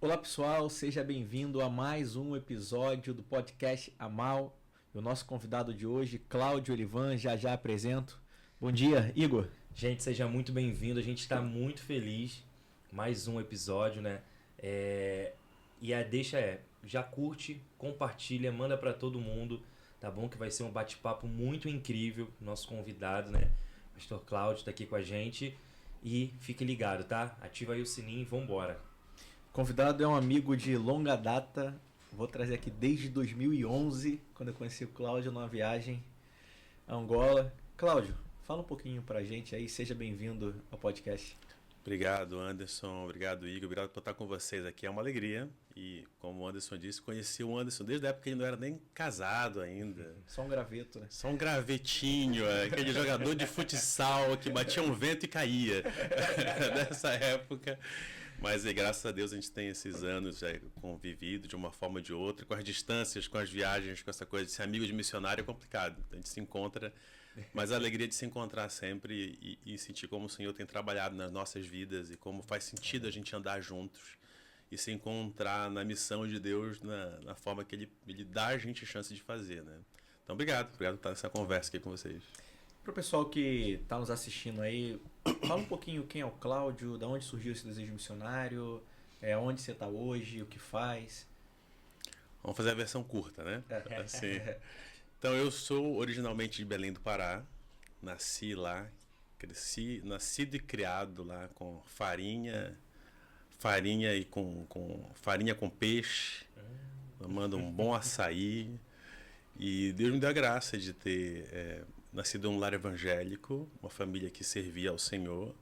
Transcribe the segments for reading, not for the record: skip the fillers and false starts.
Olá pessoal, seja bem-vindo a mais um episódio do podcast Amal. O nosso convidado de hoje, Cláudio Olivan, já apresento. Bom dia, Igor. Gente, seja muito bem-vindo, a gente está muito feliz. Mais um episódio, né? Já curte, compartilha, manda para todo mundo, tá bom? Que vai ser um bate-papo muito incrível. Nosso convidado, né? Pastor Cláudio está aqui com a gente. E fique ligado, tá? Ativa aí o sininho e vambora. O convidado é um amigo de longa data. Vou trazer aqui desde 2011, quando eu conheci o Cláudio numa viagem a Angola. Cláudio, fala um pouquinho pra gente aí, seja bem-vindo ao podcast. Obrigado, Anderson. Obrigado, Igor. Obrigado por estar com vocês aqui. É uma alegria. E, como o Anderson disse, conheci o Anderson desde a época que ele não era nem casado ainda. Só um graveto, né? Só um gravetinho, aquele jogador de futsal que batia um vento e caía. Dessa época. Mas, graças a Deus, a gente tem esses anos já convivido de uma forma ou de outra, com as distâncias, com as viagens, com essa coisa de ser amigo de missionário é complicado. A gente se encontra, mas a alegria de se encontrar sempre e sentir como o Senhor tem trabalhado nas nossas vidas e como faz sentido a gente andar juntos e se encontrar na missão de Deus, na forma que Ele dá a gente chance de fazer, né? Então, obrigado por estar nessa conversa aqui com vocês. Para o pessoal que está nos assistindo aí, fala um pouquinho quem é o Cláudio, de onde surgiu esse desejo missionário, onde você está hoje, o que faz. Vamos fazer a versão curta, né? Assim. Então, eu sou originalmente de Belém do Pará, nasci lá, cresci, nascido e criado lá com farinha e com farinha com peixe, tomando um bom açaí. E Deus me deu a graça de ter nascido em um lar evangélico, uma família que servia ao Senhor,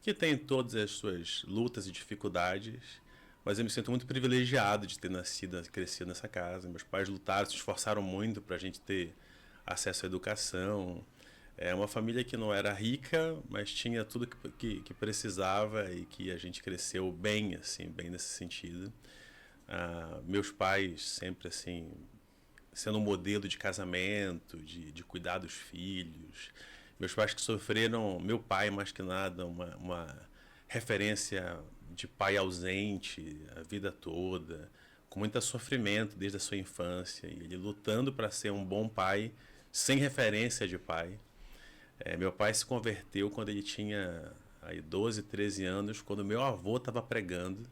que tem todas as suas lutas e dificuldades, mas eu me sinto muito privilegiado de ter nascido e crescido nessa casa. Meus pais lutaram, se esforçaram muito para a gente ter acesso à educação. É uma família que não era rica, mas tinha tudo que precisava e que a gente cresceu bem, assim, bem nesse sentido. Meus pais sempre assim, sendo um modelo de casamento, de cuidar dos filhos. Meus pais que sofreram, meu pai mais que nada, uma referência de pai ausente a vida toda, com muito sofrimento desde a sua infância, e ele lutando para ser um bom pai, sem referência de pai. Meu pai se converteu quando ele tinha aí 12, 13 anos, quando meu avô estava pregando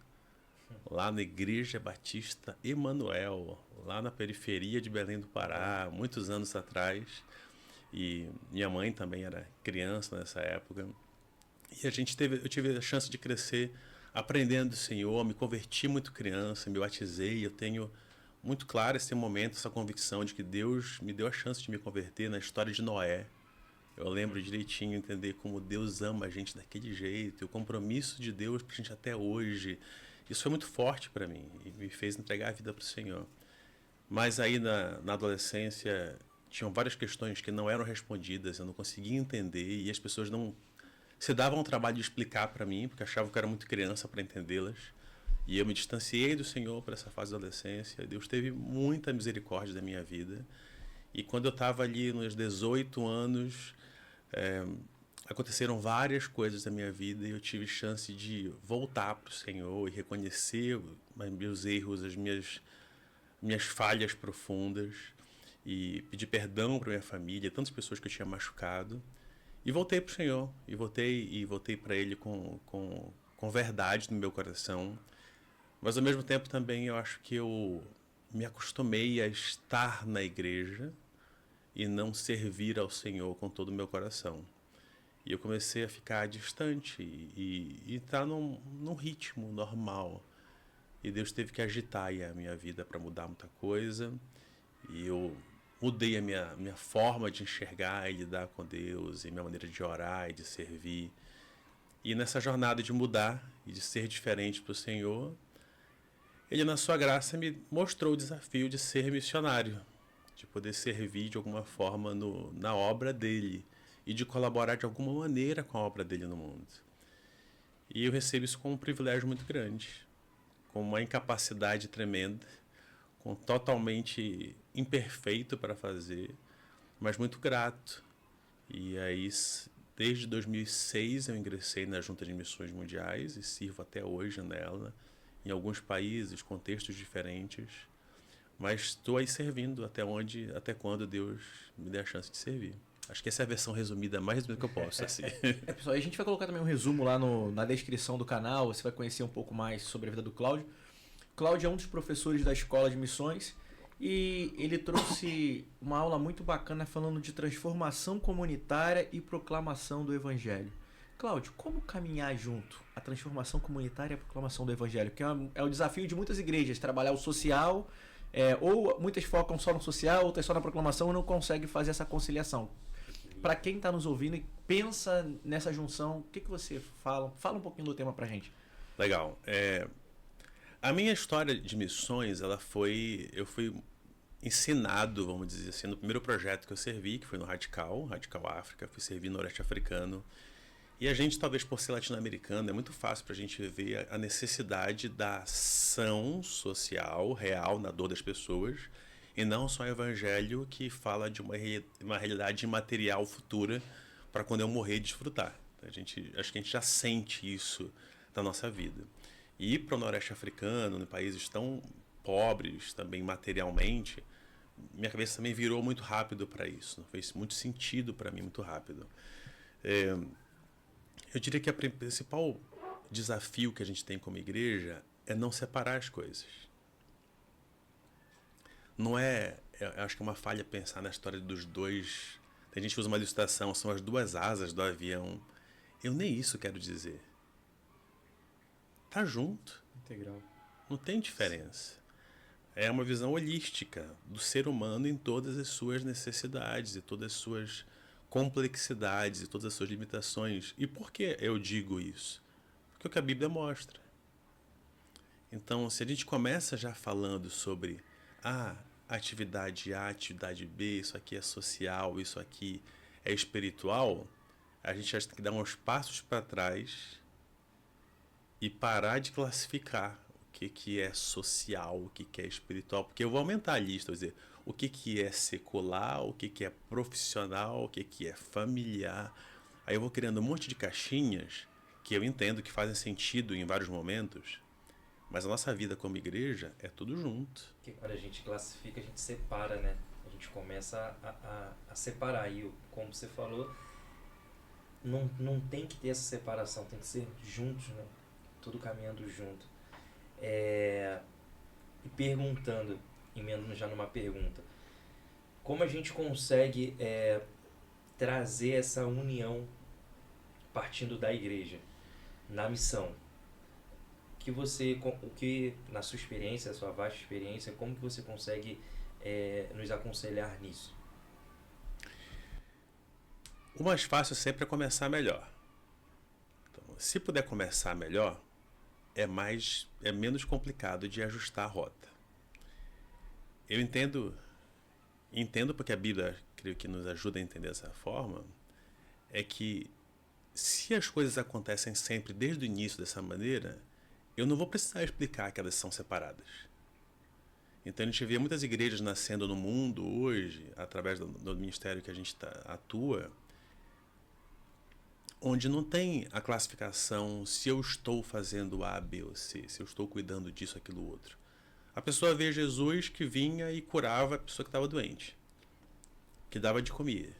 lá na Igreja Batista Emanuel, lá na periferia de Belém do Pará, muitos anos atrás. E minha mãe também era criança nessa época. E eu tive a chance de crescer aprendendo do Senhor, me converti muito criança, me batizei. Eu tenho muito claro esse momento, essa convicção de que Deus me deu a chance de me converter na história de Noé. Eu lembro direitinho entender como Deus ama a gente daquele jeito, o compromisso de Deus pra gente até hoje. Isso foi muito forte para mim e me fez entregar a vida para o Senhor. Mas aí na adolescência tinham várias questões que não eram respondidas, eu não conseguia entender e as pessoas não se davam o trabalho de explicar para mim, porque achavam que eu era muito criança para entendê-las. E eu me distanciei do Senhor para essa fase da adolescência. Deus teve muita misericórdia da minha vida. E quando eu estava ali nos 18 anos, aconteceram várias coisas na minha vida e eu tive chance de voltar para o Senhor e reconhecer meus erros, as minhas falhas profundas e pedir perdão para minha família, tantas pessoas que eu tinha machucado. E voltei para o Senhor e voltei para Ele com verdade no meu coração. Mas ao mesmo tempo também eu acho que eu me acostumei a estar na igreja e não servir ao Senhor com todo o meu coração. E eu comecei a ficar distante e estar num ritmo normal. E Deus teve que agitar aí a minha vida para mudar muita coisa. E eu mudei a minha forma de enxergar e lidar com Deus, e minha maneira de orar e de servir. E nessa jornada de mudar e de ser diferente para o Senhor, Ele, na sua graça, me mostrou o desafio de ser missionário, de poder servir de alguma forma na obra dEle e de colaborar de alguma maneira com a obra dEle no mundo. E eu recebo isso como um privilégio muito grande, com uma incapacidade tremenda, com totalmente imperfeito para fazer, mas muito grato. E aí, desde 2006, eu ingressei na Junta de Missões Mundiais e sirvo até hoje nela. em alguns países, contextos diferentes, mas estou aí servindo até quando Deus me der a chance de servir. Acho que essa é a versão resumida, mais resumida que eu posso. Assim. Pessoal, a gente vai colocar também um resumo lá na descrição do canal, você vai conhecer um pouco mais sobre a vida do Cláudio. Cláudio é um dos professores da Escola de Missões e ele trouxe uma aula muito bacana falando de transformação comunitária e proclamação do Evangelho. Cláudio, como caminhar junto a transformação comunitária e a proclamação do Evangelho? Porque é o desafio de muitas igrejas, trabalhar o social, ou muitas focam só no social, outras só na proclamação e não conseguem fazer essa conciliação. Para quem está nos ouvindo e pensa nessa junção, o que você fala? Fala um pouquinho do tema para a gente. Legal. A minha história de missões, eu fui ensinado, vamos dizer assim, no primeiro projeto que eu servi, que foi no Radical África, fui servir no Oeste Africano. E a gente, talvez por ser latino-americano, é muito fácil para a gente ver a necessidade da ação social real na dor das pessoas, e não só o evangelho que fala de uma realidade imaterial futura para quando eu morrer desfrutar. Acho que a gente já sente isso na nossa vida. E ir para o Noroeste Africano, em países tão pobres também materialmente, minha cabeça também virou muito rápido para isso. Fez muito sentido para mim muito rápido. Eu diria que o principal desafio que a gente tem como igreja é não separar as coisas. Não é... Eu acho que é uma falha pensar na história dos dois... Tem gente que usa uma ilustração, são as duas asas do avião. Eu nem isso quero dizer. Tá junto. Integral. Não tem diferença. É uma visão holística do ser humano em todas as suas necessidades e todas as suas complexidades e todas as suas limitações. E por que eu digo isso? Porque é o que a Bíblia mostra. Então, se a gente começa já falando sobre atividade A, atividade B, isso aqui é social, isso aqui é espiritual, a gente já tem que dar uns passos para trás e parar de classificar o que é social, o que é espiritual, porque eu vou aumentar a lista, vou dizer o que é secular, o que é profissional, o que é familiar. Aí eu vou criando um monte de caixinhas que eu entendo que fazem sentido em vários momentos, mas a nossa vida como igreja é tudo junto. Porque quando a gente classifica, a gente separa, né? A gente começa a separar. E como você falou, não tem que ter essa separação, tem que ser juntos, né? Tudo caminhando junto. E perguntando, emendando já numa pergunta, como a gente consegue trazer essa união partindo da igreja na missão? O que na sua experiência, a sua vasta experiência, como que você consegue nos aconselhar nisso? O mais fácil sempre é começar melhor. Então, se puder começar melhor, é menos complicado de ajustar a rota. Eu entendo porque a Bíblia, creio que nos ajuda a entender dessa forma, é que se as coisas acontecem sempre desde o início dessa maneira, eu não vou precisar explicar que elas são separadas. Então a gente vê muitas igrejas nascendo no mundo hoje, através do ministério que a gente atua, onde não tem a classificação se eu estou fazendo A, B ou C, se eu estou cuidando disso, aquilo, outro. A pessoa vê Jesus que vinha e curava a pessoa que estava doente, que dava de comer,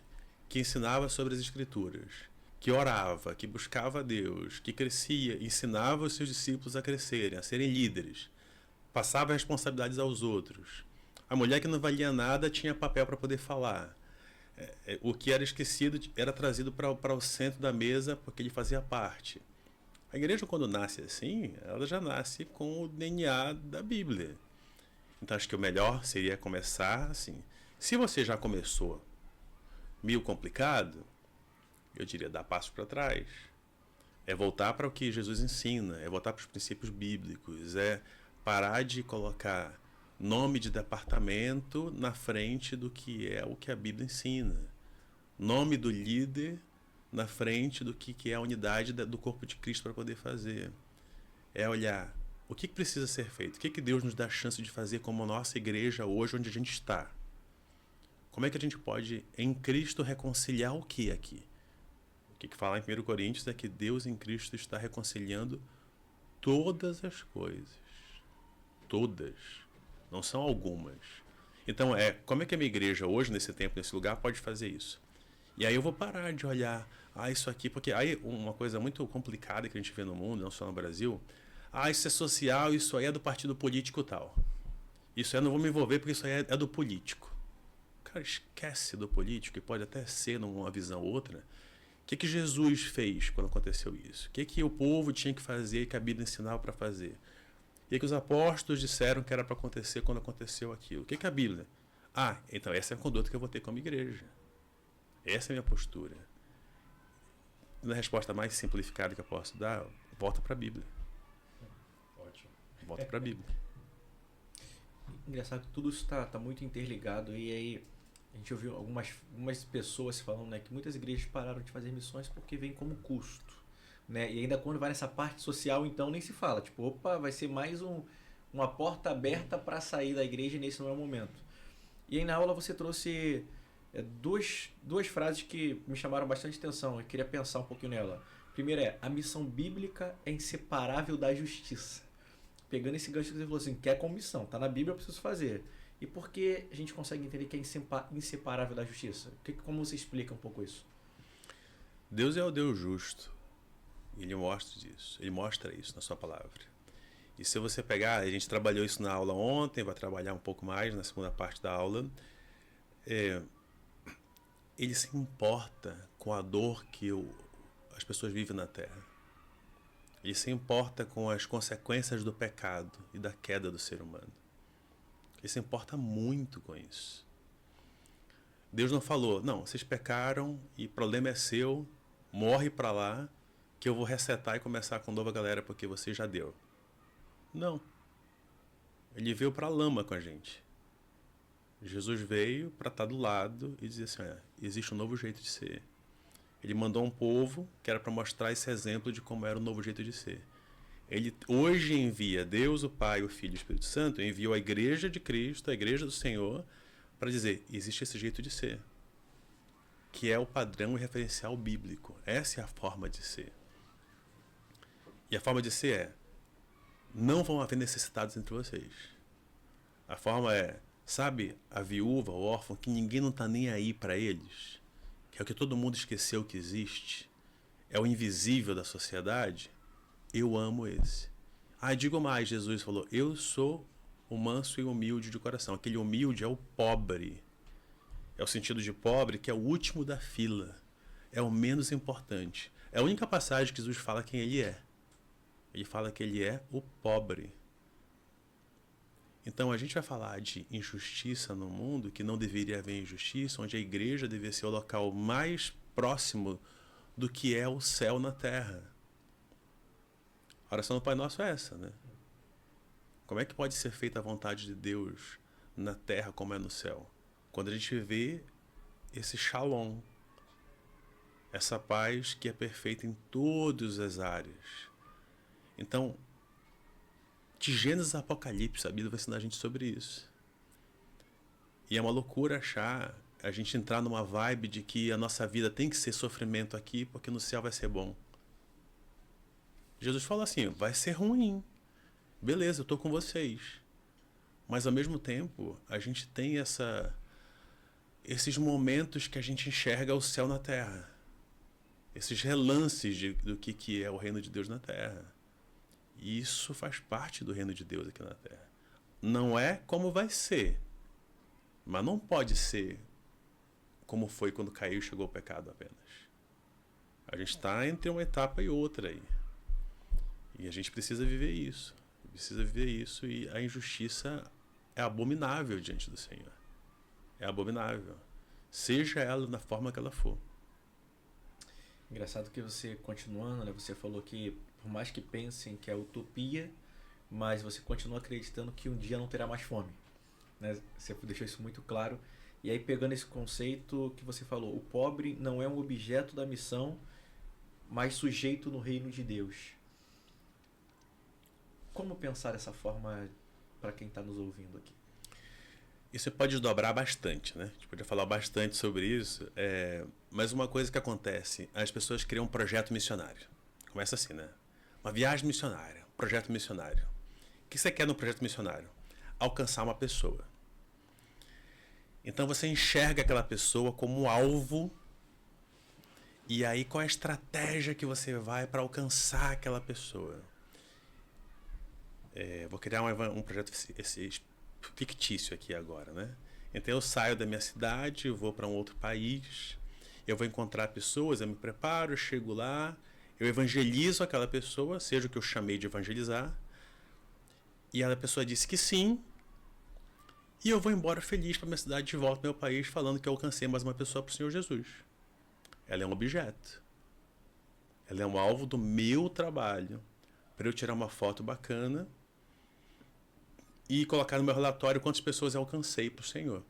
que ensinava sobre as Escrituras, que orava, que buscava a Deus, que crescia, ensinava os seus discípulos a crescerem, a serem líderes, passava responsabilidades aos outros. A mulher que não valia nada tinha papel para poder falar. O que era esquecido era trazido para o centro da mesa porque ele fazia parte. A igreja, quando nasce assim, ela já nasce com o DNA da Bíblia. Então acho que o melhor seria começar assim. Se você já começou meio complicado, eu diria dar passos para trás. É voltar para o que Jesus ensina, é voltar para os princípios bíblicos, é parar de colocar nome de departamento na frente do que é o que a Bíblia ensina. Nome do líder na frente do que é a unidade do corpo de Cristo para poder fazer. É olhar o que precisa ser feito, o que Deus nos dá a chance de fazer como nossa igreja hoje, onde a gente está. Como é que a gente pode, em Cristo, reconciliar o que aqui? O que fala em 1 Coríntios é que Deus em Cristo está reconciliando todas as coisas. todas, não são algumas. Então, como é que a minha igreja hoje, nesse tempo, nesse lugar, pode fazer isso? E aí eu vou parar de olhar, isso aqui, porque aí uma coisa muito complicada que a gente vê no mundo, não só no Brasil, isso é social, isso aí é do partido político tal. Isso aí eu não vou me envolver porque isso aí é do político. Cara, esquece do político, que pode até ser numa visão ou outra. O que Jesus fez quando aconteceu isso? O que o povo tinha que fazer e que a Bíblia ensinava para fazer? O que os apóstolos disseram que era para acontecer quando aconteceu aquilo? O que a Bíblia? Então essa é a conduta que eu vou ter como igreja. Essa é a minha postura. Na resposta mais simplificada que eu posso dar, volta para a Bíblia. Ótimo. Volta para a Bíblia. Engraçado que tudo isso tá muito interligado, e aí a gente ouviu algumas pessoas falando, né, que muitas igrejas pararam de fazer missões porque vem como custo. Né? E ainda quando vai nessa parte social, então nem se fala. Tipo, opa, vai ser mais uma porta aberta para sair da igreja, e nesse não é o momento. E aí na aula você trouxe duas frases que me chamaram bastante atenção. Eu queria pensar um pouquinho nela. Primeiro a missão bíblica é inseparável da justiça. Pegando esse gancho que você falou assim, quer com missão, tá na Bíblia, eu preciso fazer. E por que a gente consegue entender que é inseparável da justiça? Como você explica um pouco isso? Deus é o Deus justo. Ele mostra isso na sua palavra. E se você pegar, a gente trabalhou isso na aula ontem, vai trabalhar um pouco mais na segunda parte da aula. Ele se importa com a dor que as pessoas vivem na Terra. Ele se importa com as consequências do pecado e da queda do ser humano. Ele se importa muito com isso. Deus não falou, não, vocês pecaram e o problema é seu, morre para lá, que eu vou resetar e começar com nova galera porque você já deu. Não. Ele veio para a lama com a gente. Jesus veio para estar do lado e dizer assim, existe um novo jeito de ser. Ele mandou um povo que era para mostrar esse exemplo de como era o novo jeito de ser. Ele hoje envia Deus, o Pai, o Filho e o Espírito Santo, enviou a igreja de Cristo, a igreja do Senhor, para dizer, existe esse jeito de ser, que é o padrão e referencial bíblico. Essa é a forma de ser. E a forma de ser não vão haver necessitados entre vocês. A forma sabe, a viúva, o órfão, que ninguém não está nem aí para eles, que é o que todo mundo esqueceu que existe, é o invisível da sociedade. Eu amo esse. Digo mais, Jesus falou, eu sou o manso e humilde de coração. Aquele humilde é o pobre. É o sentido de pobre que é o último da fila. É o menos importante. É a única passagem que Jesus fala quem ele é. Ele fala que ele é o pobre. Então a gente vai falar de injustiça no mundo, que não deveria haver injustiça, onde a igreja deveria ser o local mais próximo do que é o céu na terra. A oração do Pai Nosso é essa, né? Como é que pode ser feita a vontade de Deus na terra como é no céu? Quando a gente vê esse shalom, essa paz que é perfeita em todas as áreas. Então, de Gênesis a Apocalipse, a Bíblia vai ensinar a gente sobre isso. E é uma loucura a gente entrar numa vibe de que a nossa vida tem que ser sofrimento aqui, porque no céu vai ser bom. Jesus fala assim, vai ser ruim. Beleza, eu estou com vocês. Mas ao mesmo tempo, a gente tem esses momentos que a gente enxerga o céu na terra. Esses relances do que é o reino de Deus na terra. E isso faz parte do reino de Deus aqui na terra. Não é como vai ser. Mas não pode ser como foi quando caiu e chegou o pecado apenas. A gente está entre uma etapa e outra aí. E a gente precisa viver isso. E a injustiça é abominável diante do Senhor. É abominável. Seja ela na forma que ela for. Engraçado que você, continuando, né, você falou que por mais que pensem que é utopia, mas você continua acreditando que um dia não terá mais fome. Né? Você deixou isso muito claro. E aí, pegando esse conceito que você falou, o pobre não é um objeto da missão, mas sujeito no reino de Deus. Como pensar dessa forma para quem está nos ouvindo aqui? Isso pode desdobrar bastante, né? A gente podia falar bastante sobre isso, mas uma coisa que acontece, as pessoas criam um projeto missionário. Começa assim, né? Uma viagem missionária, um projeto missionário. que você quer no projeto missionário? Alcançar uma pessoa. Então você enxerga aquela pessoa como alvo. E aí qual é a estratégia que você vai para alcançar aquela pessoa? Vou criar um projeto fictício aqui agora, né? Então eu saio da minha cidade, vou para um outro país, eu vou encontrar pessoas, eu me preparo, eu chego lá, eu evangelizo aquela pessoa, seja o que eu chamei de evangelizar, e a pessoa disse que sim, e eu vou embora feliz para minha cidade, de volta ao meu país, falando que eu alcancei mais uma pessoa para o Senhor Jesus. Ela é um objeto. Ela é um alvo do meu trabalho, para eu tirar uma foto bacana e colocar no meu relatório quantas pessoas eu alcancei para o Senhor.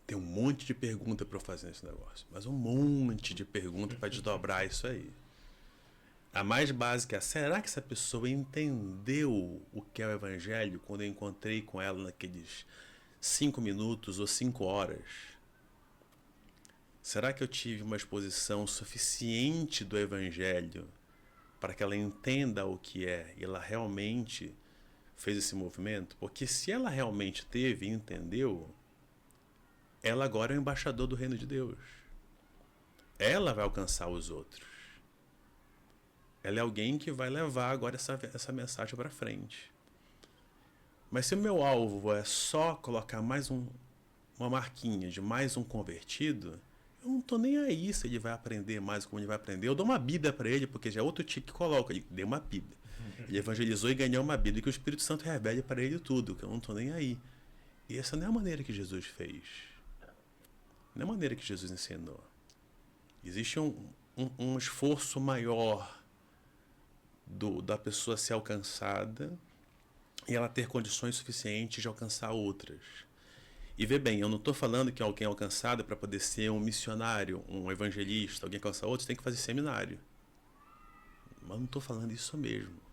Tem um monte de pergunta para eu fazer nesse negócio, mas um monte de pergunta para desdobrar isso aí. A mais básica é, será que essa pessoa entendeu o que é o Evangelho quando eu encontrei com ela naqueles 5 minutos ou 5 horas? Será que eu tive uma exposição suficiente do Evangelho para que ela entenda o que é e ela realmente fez esse movimento? Porque se ela realmente teve e entendeu, ela agora é o embaixador do reino de Deus. Ela vai alcançar os outros. Ela é alguém que vai levar agora essa mensagem para frente. Mas se o meu alvo é só colocar mais uma marquinha de mais um convertido, eu não estou nem aí se ele vai aprender mais, como ele vai aprender. Eu dou uma Bíblia para ele, porque já é outro tique que coloca. Ele deu uma Bíblia. Ele evangelizou e ganhou uma Bíblia, que o Espírito Santo revele para ele tudo, que eu não estou nem aí. E essa não é a maneira que Jesus fez. Não é a maneira que Jesus ensinou. Existe um esforço maior da pessoa ser alcançada e ela ter condições suficientes de alcançar outras. E vê bem, eu não estou falando que alguém alcançado para poder ser um missionário, um evangelista, alguém que alcança outros, tem que fazer seminário. Mas não estou falando isso mesmo.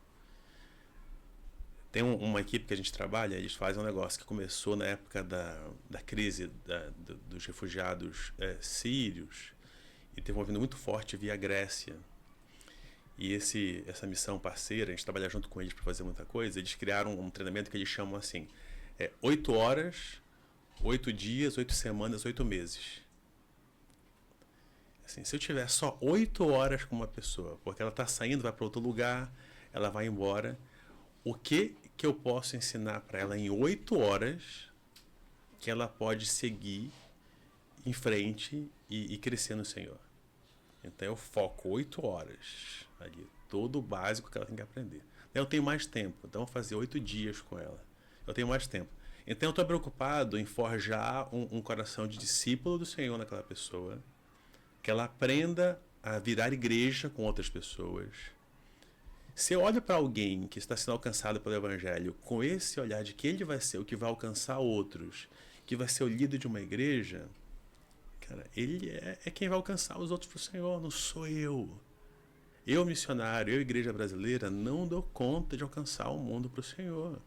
Tem uma equipe que a gente trabalha, eles fazem um negócio que começou na época da crise dos refugiados sírios e teve um movimento muito forte via Grécia. E essa missão parceira, a gente trabalha junto com eles para fazer muita coisa, eles criaram um treinamento que eles chamam assim, 8 horas, 8 dias, 8 semanas, 8 meses. Assim, se eu tiver só 8 horas com uma pessoa, porque ela está saindo, vai para outro lugar, ela vai embora, o que eu posso ensinar para ela em 8 horas que ela pode seguir em frente e crescer no Senhor? Então eu foco 8 horas ali, todo o básico que ela tem que aprender. Eu tenho mais tempo, então eu vou fazer 8 dias com ela. Eu tenho mais tempo. Então eu estou preocupado em forjar um coração de discípulo do Senhor naquela pessoa, que ela aprenda a virar igreja com outras pessoas. Se eu olho para alguém que está sendo alcançado pelo Evangelho com esse olhar de que ele vai ser o que vai alcançar outros, que vai ser o líder de uma igreja, cara, ele é quem vai alcançar os outros para o Senhor, não sou eu. Eu, missionário, eu, igreja brasileira, não dou conta de alcançar o mundo para o Senhor.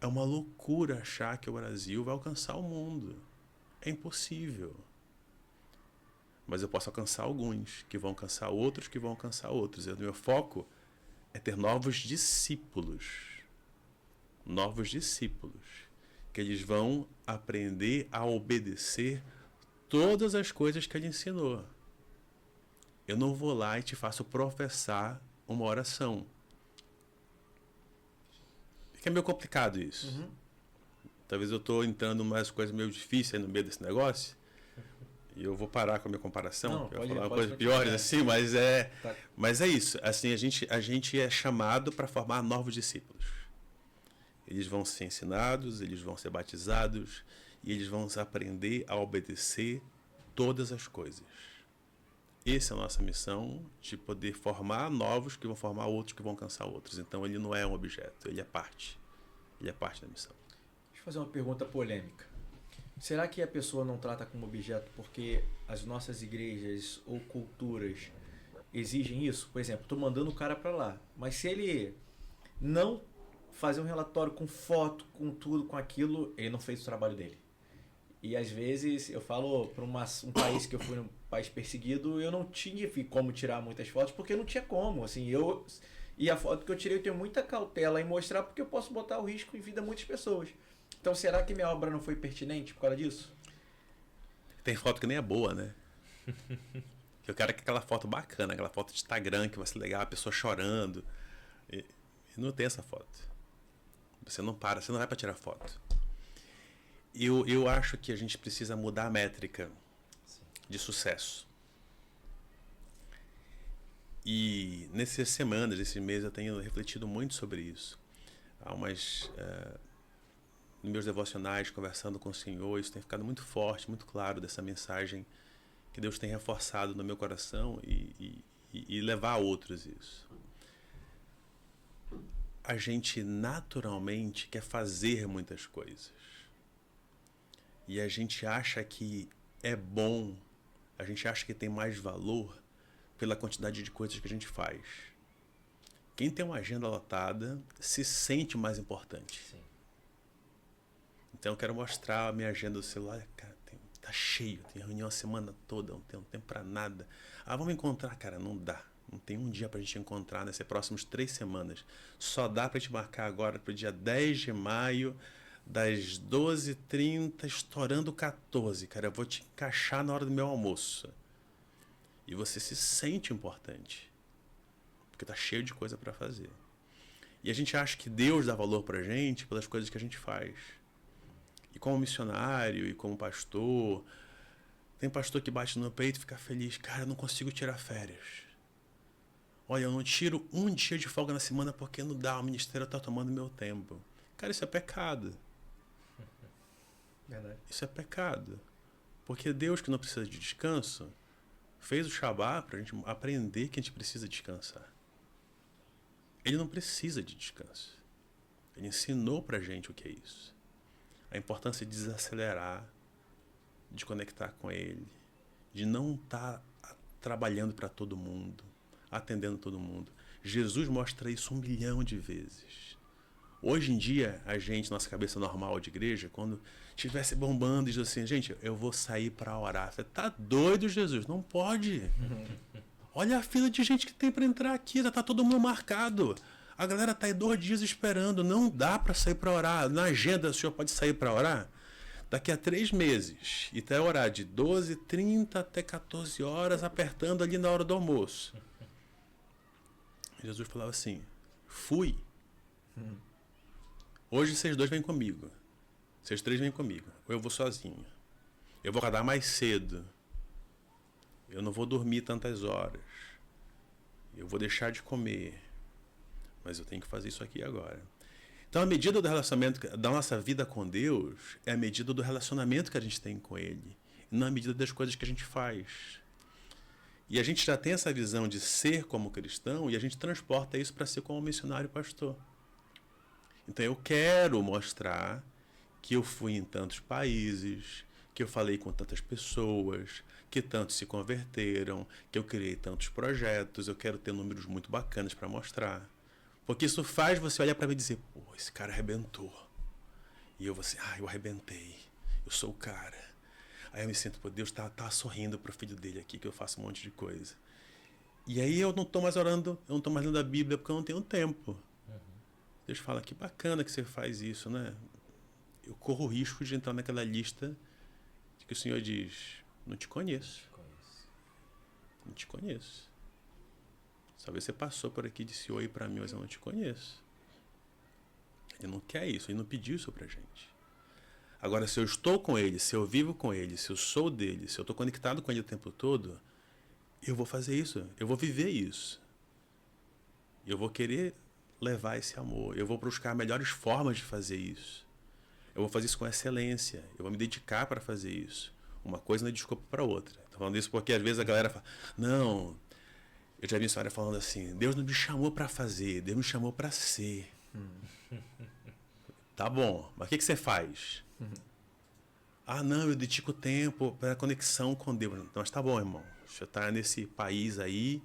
É uma loucura achar que o Brasil vai alcançar o mundo. É impossível. Mas eu posso alcançar alguns, que vão alcançar outros, que vão alcançar outros. E o meu foco é ter novos discípulos. Novos discípulos. Que eles vão aprender a obedecer todas as coisas que ele ensinou. Eu não vou lá e te faço professar uma oração. Fica meio complicado isso. Uhum. Talvez eu estou entrando em umas coisas meio difíceis no meio desse negócio. E eu vou parar com a minha comparação. Eu vou falar coisas piores assim, mas é isso. Assim, a gente é chamado para formar novos discípulos. Eles vão ser ensinados, eles vão ser batizados e eles vão aprender a obedecer todas as coisas. Essa é a nossa missão, de poder formar novos que vão formar outros que vão alcançar outros. Então ele não é um objeto, ele é parte. Ele é parte da missão. Deixa eu fazer uma pergunta polêmica. Será que a pessoa não trata como objeto porque as nossas igrejas ou culturas exigem isso? Por exemplo, estou mandando o cara para lá, mas se ele não fazer um relatório com foto, com tudo, com aquilo, ele não fez o trabalho dele. E às vezes eu falo para um país que eu fui, um país perseguido, eu não tinha como tirar muitas fotos porque não tinha como. Assim, E a foto que eu tirei eu tenho muita cautela em mostrar porque eu posso botar o risco em vida de muitas pessoas. Então será que minha obra não foi pertinente por causa disso? Tem foto que nem é boa, né? Que eu quero aquela foto bacana, aquela foto de Instagram que vai ser legal, a pessoa chorando. E não tem essa foto. Você não para, você não vai para tirar foto. Eu acho que a gente precisa mudar a métrica de sucesso. E nessas semanas, nesses meses, eu tenho refletido muito sobre isso. Há umas... nos meus devocionais, conversando com o Senhor, isso tem ficado muito forte, muito claro dessa mensagem que Deus tem reforçado no meu coração e levar a outros isso. A gente naturalmente quer fazer muitas coisas. E a gente acha que é bom, a gente acha que tem mais valor pela quantidade de coisas que a gente faz. Quem tem uma agenda lotada se sente mais importante. Sim. Então eu quero mostrar a minha agenda do celular. Cara, tá cheio, tem reunião a semana toda, não tem tempo pra nada. Ah, vamos encontrar, cara, não dá. Não tem um dia pra gente encontrar nesses próximos 3 semanas. Só dá pra te marcar agora pro dia 10 de maio, das 12h30, estourando 14. Cara, eu vou te encaixar na hora do meu almoço. E você se sente importante. Porque tá cheio de coisa pra fazer. E a gente acha que Deus dá valor pra gente pelas coisas que a gente faz. E como missionário, e como pastor, tem pastor que bate no peito e fica feliz. Cara, eu não consigo tirar férias. Olha, eu não tiro um dia de folga na semana porque não dá, o ministério está tomando meu tempo. Cara, isso é pecado. Verdade. Isso é pecado. Porque Deus, que não precisa de descanso, fez o Shabá para a gente aprender que a gente precisa descansar. Ele não precisa de descanso. Ele ensinou para a gente o que é isso. A importância de desacelerar, de conectar com Ele, de não estar trabalhando para todo mundo, atendendo todo mundo. Jesus mostra isso 1 milhão de vezes. Hoje em dia, a gente, nossa cabeça normal de igreja, quando estivesse bombando e diz assim, gente, eu vou sair para orar. Você tá doido, Jesus? Não pode. Olha a fila de gente que tem para entrar aqui, já tá todo mundo marcado. A galera tá aí 2 dias esperando, não dá para sair para orar. Na agenda, o senhor pode sair para orar? Daqui a 3 meses, e até orar de 12h30 até 14 horas, apertando ali na hora do almoço. Jesus falava assim, fui. Hoje vocês 2 vêm comigo. Vocês 3 vêm comigo. Ou eu vou sozinho. Eu vou acordar mais cedo. Eu não vou dormir tantas horas. Eu vou deixar de comer. Mas eu tenho que fazer isso aqui agora. Então a medida do relacionamento, da nossa vida com Deus, é a medida do relacionamento que a gente tem com Ele. E não a medida das coisas que a gente faz. E a gente já tem essa visão de ser como cristão e a gente transporta isso para ser como missionário e pastor. Então eu quero mostrar que eu fui em tantos países, que eu falei com tantas pessoas, que tantos se converteram, que eu criei tantos projetos, eu quero ter números muito bacanas para mostrar. Porque isso faz você olhar para mim e dizer, pô, esse cara arrebentou. E eu vou assim, eu arrebentei, eu sou o cara. Aí eu me sinto, pô, Deus tá sorrindo pro filho dele aqui, que eu faço um monte de coisa. E aí eu não tô mais orando, eu não tô mais lendo a Bíblia porque eu não tenho tempo. Deus fala, que bacana que você faz isso, né? Eu corro o risco de entrar naquela lista de que o Senhor diz, não te conheço. Não te conheço. Talvez você passou por aqui e disse oi pra mim, mas eu não te conheço. Ele não quer isso, ele não pediu isso pra gente. Agora, se eu estou com ele, se eu vivo com ele, se eu sou dele, se eu estou conectado com ele o tempo todo, eu vou fazer isso, eu vou viver isso. Eu vou querer levar esse amor, eu vou buscar melhores formas de fazer isso. Eu vou fazer isso com excelência, eu vou me dedicar para fazer isso. Uma coisa não é desculpa para outra. Estou falando isso porque às vezes a galera fala, não, eu já vi história falando assim, Deus não me chamou para fazer, Deus me chamou para ser. Tá bom, mas o que você faz? Não, eu dedico tempo para conexão com Deus. Então, mas tá bom, irmão. Você está nesse país aí.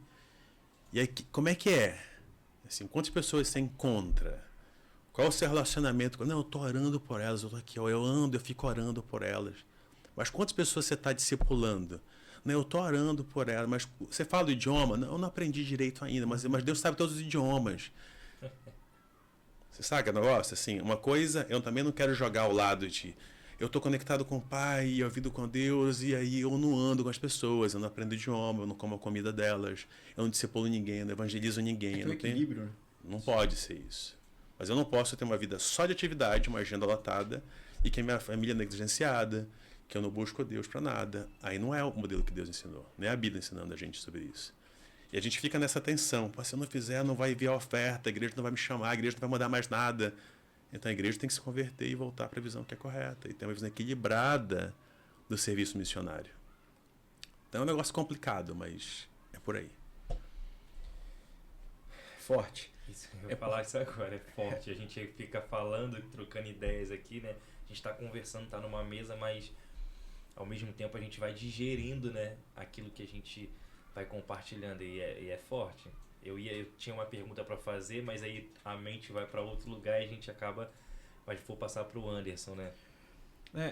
E aí, como é que é? Assim, quantas pessoas você encontra? Qual é o seu relacionamento? Não, eu estou orando por elas. Eu estou aqui, eu ando, eu fico orando por elas. Mas quantas pessoas você está discipulando? Não, eu estou orando por ela, mas você fala o idioma? Não, eu não aprendi direito ainda, mas Deus sabe todos os idiomas. Você sabe o negócio? Assim, uma coisa, eu também não quero jogar ao lado de... Eu estou conectado com o Pai, eu vivo com Deus, e aí eu não ando com as pessoas, eu não aprendo idioma, eu não como a comida delas, eu não discipulo ninguém, eu não evangelizo ninguém. É um equilíbrio, né? Não pode ser isso. Mas eu não posso ter uma vida só de atividade, uma agenda lotada, e que a minha família é negligenciada, que eu não busco a Deus para nada. Aí não é o modelo que Deus ensinou. Não é a Bíblia ensinando a gente sobre isso. E a gente fica nessa tensão. Pô, se eu não fizer, não vai enviar oferta, a igreja não vai me chamar, a igreja não vai mudar mais nada. Então a igreja tem que se converter e voltar para a visão que é correta. E ter uma visão equilibrada do serviço missionário. Então é um negócio complicado, mas é por aí. Forte. Isso, eu ia falar isso agora, é forte. A gente fica falando, trocando ideias aqui, né? A gente está conversando, está numa mesa, mas ao mesmo tempo a gente vai digerindo, né, aquilo que a gente vai compartilhando e é forte. Eu tinha uma pergunta para fazer, mas aí a mente vai para outro lugar e a gente acaba, mas vou passar para o Anderson, né?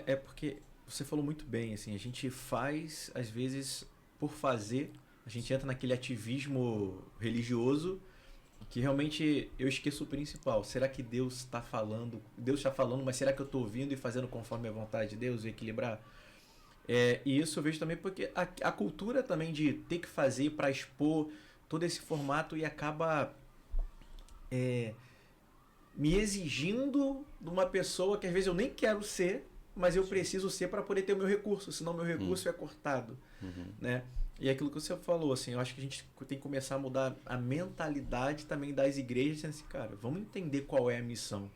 É porque você falou muito bem, assim, a gente faz, às vezes, por fazer, a gente entra naquele ativismo religioso que realmente eu esqueço o principal. Será que Deus está falando? Deus está falando, mas será que eu estou ouvindo e fazendo conforme a vontade de Deus e equilibrar? E isso eu vejo também porque a cultura também de ter que fazer para expor todo esse formato e acaba me exigindo de uma pessoa que às vezes eu nem quero ser, mas eu preciso ser para poder ter o meu recurso, senão meu recurso é cortado. Né? E aquilo que você falou, assim, eu acho que a gente tem que começar a mudar a mentalidade também das igrejas, dizendo assim, cara, vamos entender qual é a missão.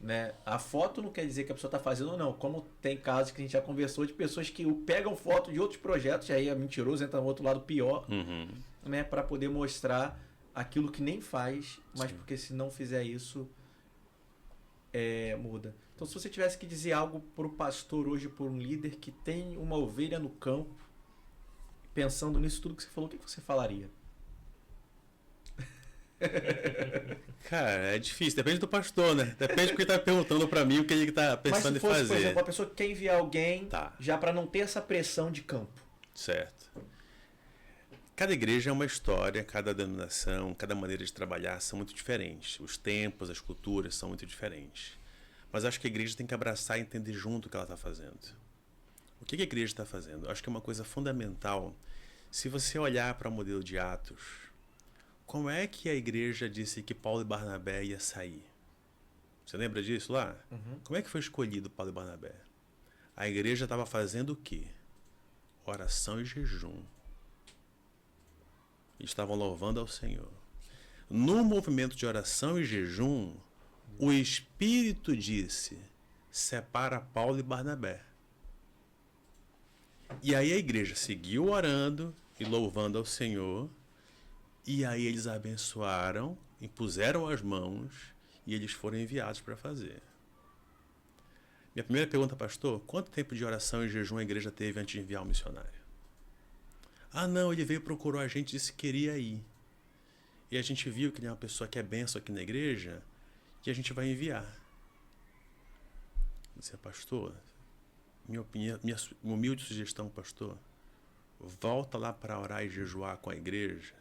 Né? A foto não quer dizer que a pessoa está fazendo ou não, como tem casos que a gente já conversou de pessoas que pegam foto de outros projetos, e aí é mentiroso, entra no outro lado pior, né? Para poder mostrar aquilo que nem faz, mas porque se não fizer isso, muda. Então, se você tivesse que dizer algo para o pastor hoje, por um líder que tem uma ovelha no campo, pensando nisso tudo que você falou, o que você falaria? Cara, é difícil. Depende do pastor, né? Depende do que ele tá perguntando para mim, o que ele tá pensando em fazer. Mas se fosse, por exemplo, a pessoa que quer enviar alguém, já para não ter essa pressão de campo. Certo. Cada igreja é uma história, cada denominação, cada maneira de trabalhar são muito diferentes. Os tempos, as culturas são muito diferentes. Mas acho que a igreja tem que abraçar e entender junto o que ela está fazendo. O que a igreja está fazendo? Acho que é uma coisa fundamental. Se você olhar para o modelo de Atos, como é que a igreja disse que Paulo e Barnabé ia sair? Você lembra disso lá? Como é que foi escolhido Paulo e Barnabé? A igreja estava fazendo o quê? Oração e jejum. E estavam louvando ao Senhor. No movimento de oração e jejum, o Espírito disse, separa Paulo e Barnabé. E aí a igreja seguiu orando e louvando ao Senhor. E aí eles abençoaram, impuseram as mãos e eles foram enviados para fazer. Minha primeira pergunta, pastor, quanto tempo de oração e jejum a igreja teve antes de enviar um missionário? Ah, não, ele veio, procurou a gente e disse que queria ir. E a gente viu que ele é uma pessoa que é benção aqui na igreja e a gente vai enviar. Eu disse, pastor, minha opinião, minha humilde sugestão, pastor, volta lá para orar e jejuar com a igreja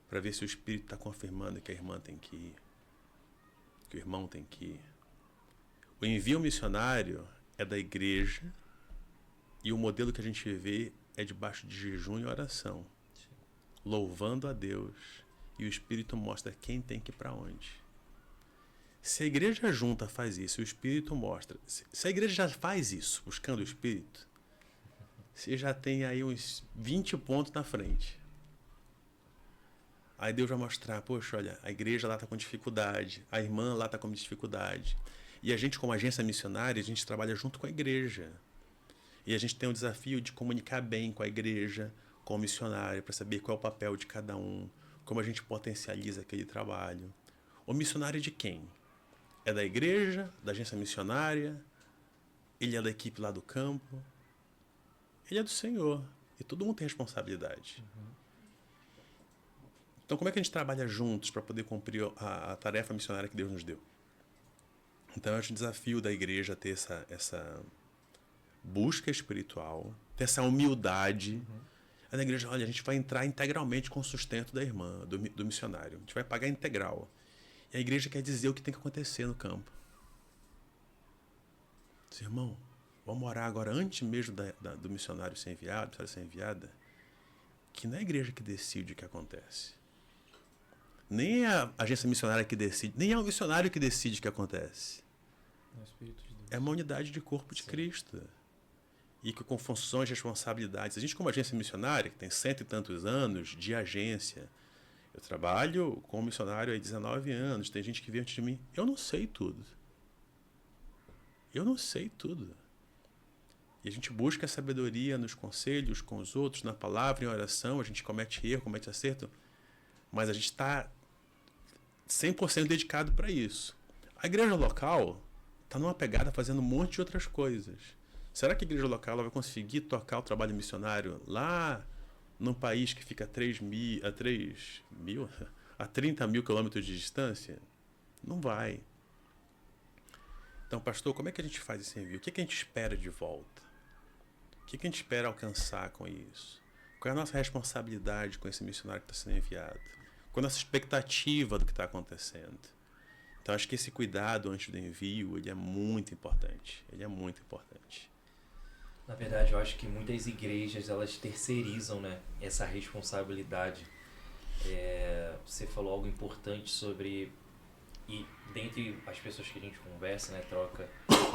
para ver se o Espírito está confirmando que a irmã tem que ir, que o irmão tem que ir. O envio missionário é da igreja e o modelo que a gente vê é debaixo de jejum e oração, louvando a Deus, e o Espírito mostra quem tem que ir para onde. Se a igreja junta faz isso, o Espírito mostra. Se a igreja já faz isso, buscando o Espírito, você já tem aí uns 20 pontos na frente. Aí Deus vai mostrar, poxa, olha, a igreja lá está com dificuldade, a irmã lá está com dificuldade. E a gente, como agência missionária, a gente trabalha junto com a igreja. E a gente tem o desafio de comunicar bem com a igreja, com o missionário, para saber qual é o papel de cada um, como a gente potencializa aquele trabalho. O missionário é de quem? É da igreja, da agência missionária, ele é da equipe lá do campo, ele é do Senhor. E todo mundo tem responsabilidade. Então, como é que a gente trabalha juntos para poder cumprir a tarefa missionária que Deus nos deu? Então, eu acho o desafio da igreja ter essa busca espiritual, ter essa humildade. Aí na igreja, olha, a gente vai entrar integralmente com o sustento da irmã, do missionário. A gente vai pagar integral. E a igreja quer dizer o que tem que acontecer no campo. Diz, irmão, vamos orar agora, antes mesmo do missionário ser enviado, missionária ser enviada, que não é a igreja que decide o que acontece. Nem é a agência missionária que decide, nem é o missionário que decide o que acontece. É o Espírito de Deus. É uma unidade de corpo de Cristo. E que com funções e responsabilidades. A gente, como agência missionária, que tem 100 e tantos anos de agência, eu trabalho como missionário há 19 anos, tem gente que vem antes de mim, eu não sei tudo. Eu não sei tudo. E a gente busca a sabedoria nos conselhos com os outros, na palavra, em oração, a gente comete erro, comete acerto, mas a gente está 100% dedicado para isso. A igreja local está numa pegada fazendo um monte de outras coisas. Será que a igreja local ela vai conseguir tocar o trabalho missionário lá num país que fica a 30 mil quilômetros de distância? Não vai. Então, pastor, como é que a gente faz esse envio? O que a gente espera de volta? O que a gente espera alcançar com isso? Qual é a nossa responsabilidade com esse missionário que está sendo enviado? Qual é a nossa expectativa do que está acontecendo? Então, acho que esse cuidado antes do envio, ele é muito importante. Ele é muito importante. Na verdade, eu acho que muitas igrejas, elas terceirizam, né, essa responsabilidade. Você falou algo importante sobre... E dentre as pessoas que a gente conversa, né, troca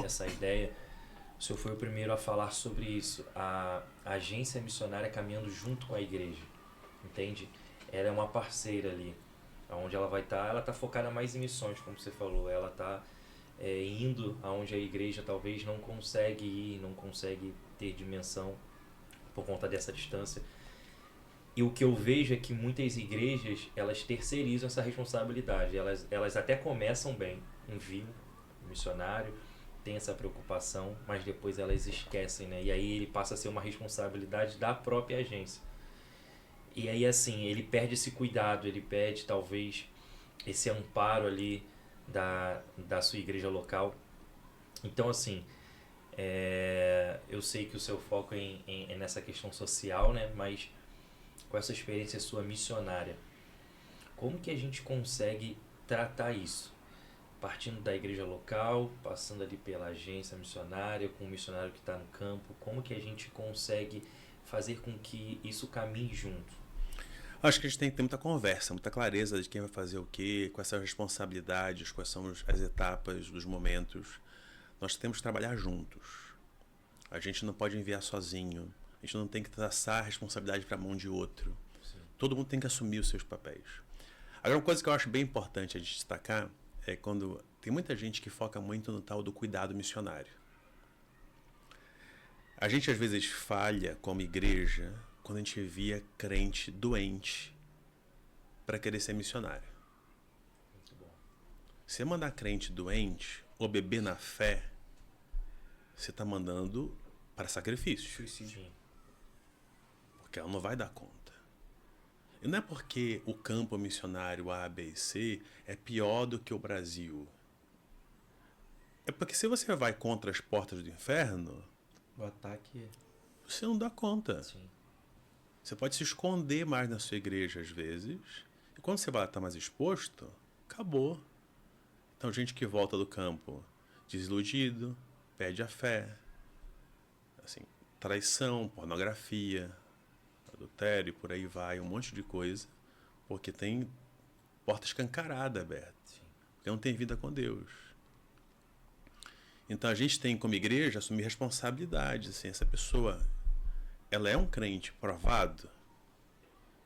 essa ideia, o senhor foi o primeiro a falar sobre isso. A agência missionária caminhando junto com a igreja, entende? Ela é uma parceira ali, onde ela vai estar, ela está focada mais em missões, como você falou, ela está indo aonde a igreja talvez não consegue ir, não consegue ter dimensão por conta dessa distância. E o que eu vejo é que muitas igrejas, elas terceirizam essa responsabilidade. Elas até começam bem, enviam o missionário, tem essa preocupação, mas depois elas esquecem, né? E aí ele passa a ser uma responsabilidade da própria agência. E aí, assim, ele perde esse cuidado, ele perde, talvez, esse amparo ali da sua igreja local. Então, assim, eu sei que o seu foco é nessa questão social, né? Mas com essa experiência sua missionária, como que a gente consegue tratar isso? Partindo da igreja local, passando ali pela agência missionária, com o missionário que está no campo, como que a gente consegue fazer com que isso caminhe junto? Acho que a gente tem que ter muita conversa, muita clareza de quem vai fazer o quê, quais são as responsabilidades, quais são as etapas, os momentos. Nós temos que trabalhar juntos. A gente não pode enviar sozinho. A gente não tem que traçar a responsabilidade para a mão de outro. Sim. Todo mundo tem que assumir os seus papéis. Agora, uma coisa que eu acho bem importante a gente destacar é quando tem muita gente que foca muito no tal do cuidado missionário. A gente às vezes falha como igreja quando a gente via crente doente para querer ser missionário. Muito bom. Se você mandar crente doente ou beber na fé, você está mandando para sacrifício. Suicídio. Sim. Porque ela não vai dar conta. E não é porque o campo missionário A, B e C é pior do que o Brasil. É porque se você vai contra as portas do inferno, O ataque... você não dá conta. Sim. Você pode se esconder mais na sua igreja às vezes. E quando você vai estar mais exposto, acabou. Então, gente que volta do campo desiludido, perde a fé. Assim, traição, pornografia, adultério, por aí vai, um monte de coisa. Porque tem porta escancarada aberta. Sim. Porque não tem vida com Deus. Então, a gente tem como igreja assumir responsabilidade. Assim, essa pessoa... ela é um crente provado?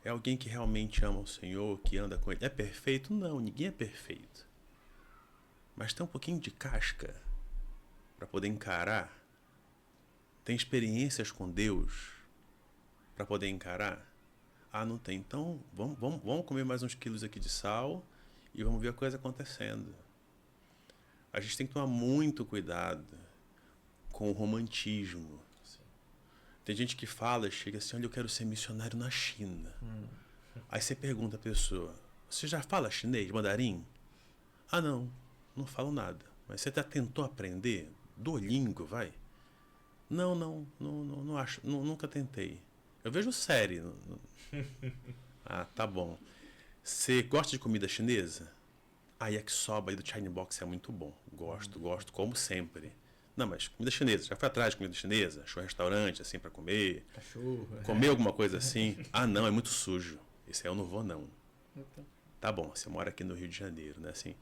É alguém que realmente ama o Senhor, que anda com Ele? É perfeito? Não, ninguém é perfeito. Mas tem um pouquinho de casca para poder encarar? Tem experiências com Deus para poder encarar? Ah, não tem. Então, vamos comer mais uns quilos aqui de sal e vamos ver a coisa acontecendo. A gente tem que tomar muito cuidado com o romantismo. Tem gente que fala, chega assim, olha, eu quero ser missionário na China. Aí você pergunta a pessoa, você já fala chinês, mandarim? Ah, não falo nada. Mas você já tentou aprender? Duolingo, vai? Não acho, nunca tentei. Eu vejo série. Ah, tá bom. Você gosta de comida chinesa? A yakisoba aí do China Box é muito bom. Gosto, como sempre. Não, mas comida chinesa. Já foi atrás de comida chinesa? Achou restaurante, assim, pra comer? Cachorro. Comer alguma coisa assim? Ah, não, é muito sujo. Esse aí eu não vou, não. Tá bom, você mora aqui no Rio de Janeiro, né? Assim,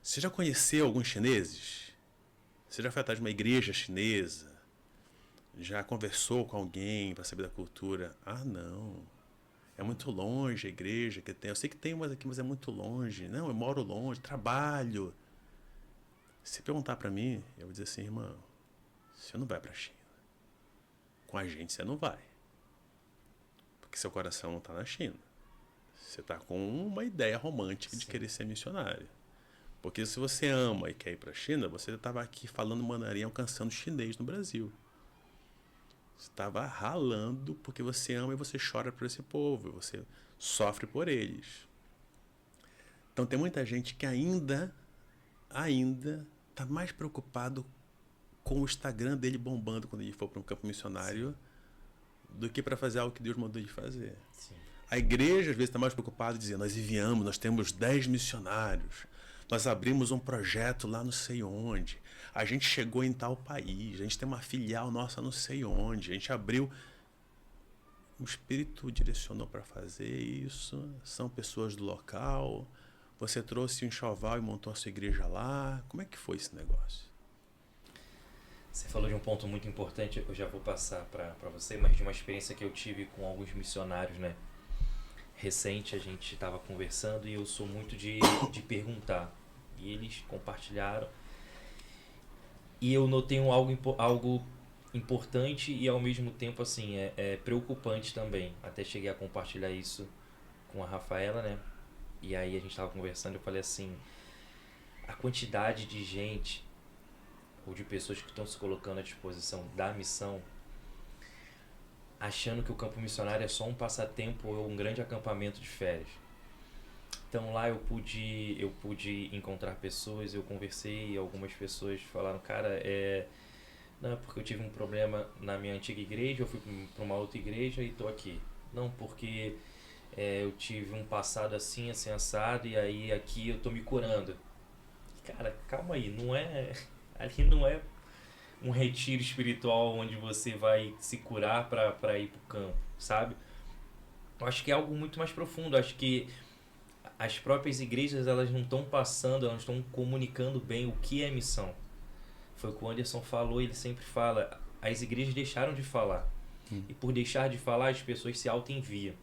você já conheceu alguns chineses? Você já foi atrás de uma igreja chinesa? Já conversou com alguém para saber da cultura? Ah, não. É muito longe a igreja que tem. Eu sei que tem umas aqui, mas é muito longe. Não, eu moro longe, trabalho. Se perguntar para mim, eu vou dizer assim, irmão, você não vai para a China. Com a gente você não vai. Porque seu coração não está na China. Você está com uma ideia romântica de querer ser missionário. Porque se você ama e quer ir para a China, você estava aqui falando mandarim, alcançando chinês no Brasil. Você estava ralando porque você ama e você chora por esse povo. Você sofre por eles. Então tem muita gente que ainda está mais preocupado com o Instagram dele bombando quando ele for para um campo missionário do que para fazer algo que Deus mandou ele fazer. Sim. A igreja às vezes está mais preocupada dizendo, nós enviamos, nós temos 10 missionários, nós abrimos um projeto lá não sei onde, a gente chegou em tal país, a gente tem uma filial nossa não sei onde, a gente abriu. O Espírito direcionou para fazer isso, são pessoas do local, você trouxe um enxoval e montou a sua igreja lá. Como é que foi esse negócio? Você falou de um ponto muito importante, eu já vou passar para você, mas de uma experiência que eu tive com alguns missionários, né? Recente, a gente estava conversando e eu sou muito de perguntar. E eles compartilharam. E eu notei algo importante e ao mesmo tempo assim, é preocupante também. Até cheguei a compartilhar isso com a Rafaela, né? E aí a gente estava conversando e eu falei assim, a quantidade de gente ou de pessoas que estão se colocando à disposição da missão, achando que o campo missionário é só um passatempo ou um grande acampamento de férias. Então lá eu pude encontrar pessoas, eu conversei e algumas pessoas falaram, cara, não, porque eu tive um problema na minha antiga igreja, eu fui para uma outra igreja e estou aqui. Não, porque eu tive um passado assim, assim, assado, e aí aqui eu estou me curando. Cara, calma aí, ali não é um retiro espiritual onde você vai se curar para ir para o campo, sabe? Eu acho que é algo muito mais profundo, acho que as próprias igrejas elas não estão passando, elas não estão comunicando bem o que é missão. Foi o que o Anderson falou, ele sempre fala, as igrejas deixaram de falar. E por deixar de falar, as pessoas se auto-enviam.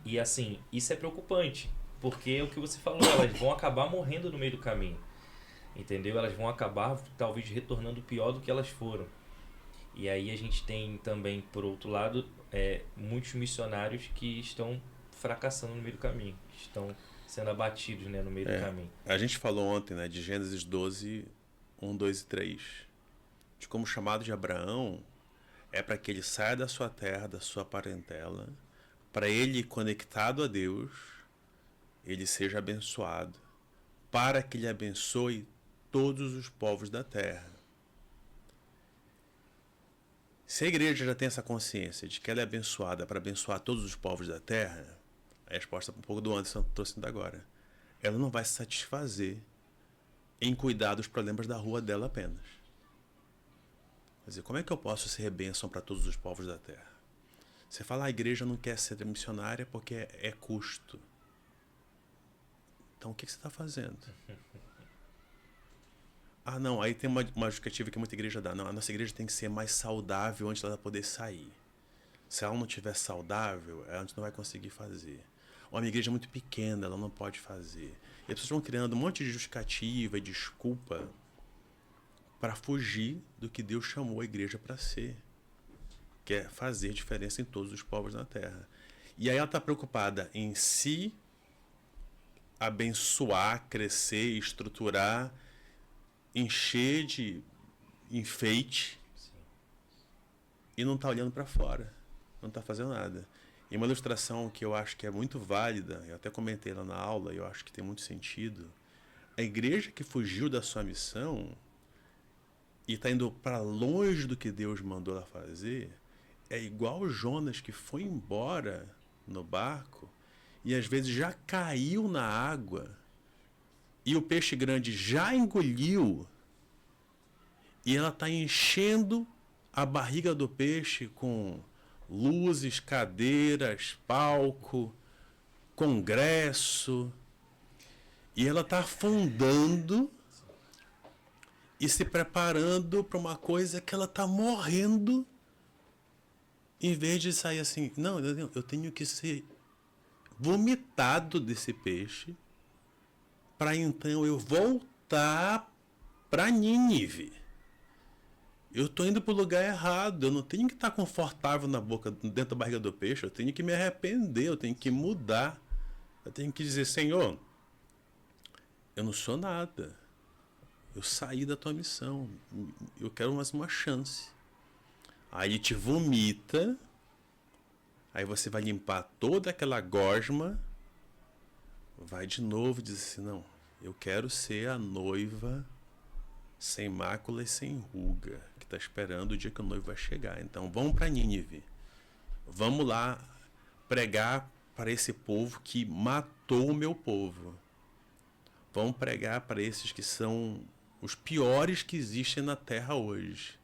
E assim, isso é preocupante, porque é o que você falou, elas vão acabar morrendo no meio do caminho. Entendeu? Elas vão acabar, talvez, retornando pior do que elas foram. E aí a gente tem também, por outro lado, muitos missionários que estão fracassando no meio do caminho. Estão sendo abatidos, né, no meio do caminho. A gente falou ontem, né, de Gênesis 12, 1, 2 e 3. De como o chamado de Abraão é para que ele saia da sua terra, da sua parentela, para ele, conectado a Deus, ele seja abençoado, para que ele abençoe todos os povos da terra. Se a igreja já tem essa consciência de que ela é abençoada para abençoar todos os povos da terra, a resposta um pouco do Anderson trouxe agora, ela não vai se satisfazer em cuidar dos problemas da rua dela apenas. Quer dizer, como é que eu posso ser bênção para todos os povos da terra? Você fala, a igreja não quer ser missionária porque é custo. Então o que você está fazendo? Ah, não, aí tem uma justificativa que muita igreja dá. Não, a nossa igreja tem que ser mais saudável antes dela poder sair. Se ela não estiver saudável, ela não vai conseguir fazer. Ou uma igreja muito pequena, ela não pode fazer. E as pessoas vão criando um monte de justificativa e desculpa para fugir do que Deus chamou a igreja para ser, que é fazer diferença em todos os povos da terra. E aí ela está preocupada em se abençoar, crescer, estruturar, encher de enfeite. Sim. E não está olhando para fora, não está fazendo nada. E uma ilustração que eu acho que é muito válida, eu até comentei lá na aula, e eu acho que tem muito sentido, a igreja que fugiu da sua missão e está indo para longe do que Deus mandou ela fazer, é igual Jonas, que foi embora no barco e às vezes já caiu na água e o peixe grande já engoliu e ela está enchendo a barriga do peixe com luzes, cadeiras, palco, congresso, e ela está afundando e se preparando para uma coisa que ela está morrendo, em vez de sair assim, não, eu tenho que ser vomitado desse peixe para então eu voltar para Nínive. Eu estou indo para o lugar errado, eu não tenho que estar confortável na boca, dentro da barriga do peixe, eu tenho que me arrepender, eu tenho que mudar. Eu tenho que dizer, Senhor, eu não sou nada. Eu saí da tua missão. Eu quero mais uma chance. Aí te vomita. Aí você vai limpar toda aquela gosma. Vai de novo e diz assim, não, eu quero ser a noiva sem mácula e sem ruga, que está esperando o dia que o noivo vai chegar. Então vamos para Nínive. Vamos lá pregar para esse povo que matou o meu povo. Vamos pregar para esses que são os piores que existem na terra hoje.